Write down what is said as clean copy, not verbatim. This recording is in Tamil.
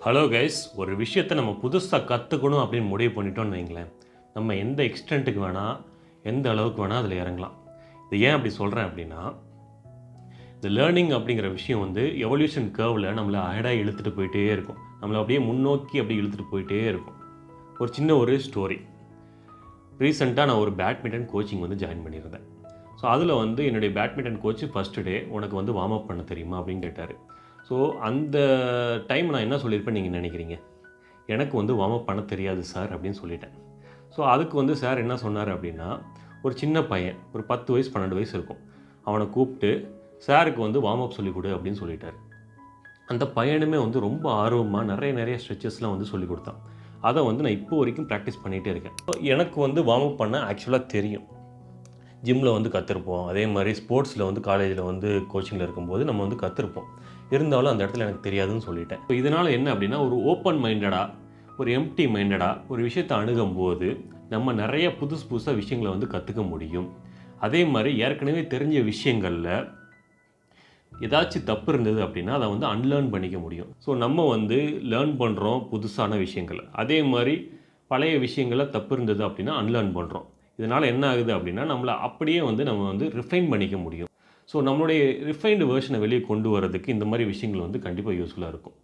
ஹலோ கைஸ், ஒரு விஷயத்தை நம்ம புதுசாக கற்றுக்கணும் அப்படின்னு முடிவு பண்ணிட்டோம்னு வைங்களேன், நம்ம எந்த எக்ஸ்டென்ட்டுக்கு வேணால் எந்த அளவுக்கு வேணால் அதில் இறங்கலாம். இது ஏன் அப்படி சொல்கிறேன் அப்படின்னா, இந்த லேர்னிங் அப்படிங்கிற விஷயம் வந்து எவல்யூஷன் கர்வில் நம்மளை அழகாக இழுத்துட்டு போயிட்டே இருக்கும். நம்மளை அப்படியே முன்னோக்கி அப்படி இழுத்துட்டு போயிட்டே இருக்கும். ஒரு சின்ன ஒரு ஸ்டோரி. ரீசெண்டாக நான் ஒரு பேட்மிண்டன் கோச்சிங் வந்து ஜாயின் பண்ணியிருந்தேன். ஸோ அதில் வந்து என்னுடைய பேட்மிண்டன் கோச்சு ஃபஸ்ட்டு டே உனக்கு வந்து வார்ம் அப் பண்ண தெரியுமா அப்படின்னு கேட்டார். ஸோ அந்த டைம் நான் என்ன சொல்லியிருப்பேன் நீங்கள் நினைக்கிறீங்க? எனக்கு வந்து வார்ம் அப் பண்ண தெரியாது சார் அப்படின்னு சொல்லிட்டேன். ஸோ அதுக்கு வந்து சார் என்ன சொன்னார் அப்படின்னா, ஒரு சின்ன பையன் ஒரு 10 வயசு 12 வயசு இருக்கும். அவனை கூப்பிட்டு சாருக்கு வந்து வார்ம் அப் சொல்லிக் கொடு அப்படின்னு சொல்லிட்டார். அந்த பையனுமே வந்து ரொம்ப ஆர்வமாக நிறைய ஸ்ட்ரெச்சஸ்லாம் வந்து சொல்லிக் கொடுத்தான். அதை வந்து நான் இப்போ வரைக்கும் ப்ராக்டிஸ் பண்ணிகிட்டே இருக்கேன். எனக்கு வந்து வார்ம் அப் பண்ண ஆக்சுவலாக தெரியும். ஜிம்மில் வந்து கற்றுருப்போம். அதே மாதிரி ஸ்போர்ட்ஸில் வந்து காலேஜில் வந்து கோச்சிங்கில் இருக்கும்போது நம்ம வந்து கற்றுருப்போம். இருந்தாலும் அந்த இடத்துல எனக்கு தெரியாதுன்னு சொல்லிட்டேன். இப்போ இதனால் என்ன அப்படின்னா, ஒரு ஓப்பன் மைண்டடாக, ஒரு எம்ப்டி மைண்டடாக ஒரு விஷயத்தை அணுகும்போது நம்ம நிறைய புதுசாக விஷயங்களை வந்து கற்றுக்க முடியும். அதே மாதிரி ஏற்கனவே தெரிஞ்ச விஷயங்களில் ஏதாச்சும் தப்பு இருந்தது அப்படின்னா அதை வந்து அன்லேர்ன் பண்ணிக்க முடியும். ஸோ நம்ம வந்து லேர்ன் பண்ணுறோம் புதுசான விஷயங்களை. அதே மாதிரி பழைய விஷயங்களில் தப்பு இருந்தது அப்படின்னா அன்லேர்ன் பண்ணுறோம். இதனால் என்ன ஆகுது அப்படின்னா, நம்மளை அப்படியே வந்து நம்ம வந்து ரிஃபைன் பண்ணிக்க முடியும். ஸோ நம்மளுடைய ரிஃபைன்டு வெர்ஷனை வெளியே கொண்டு வரதுக்கு இந்த மாதிரி விஷயங்கள் வந்து கண்டிப்பாக யூஸ்ஃபுல்லாக இருக்கும்.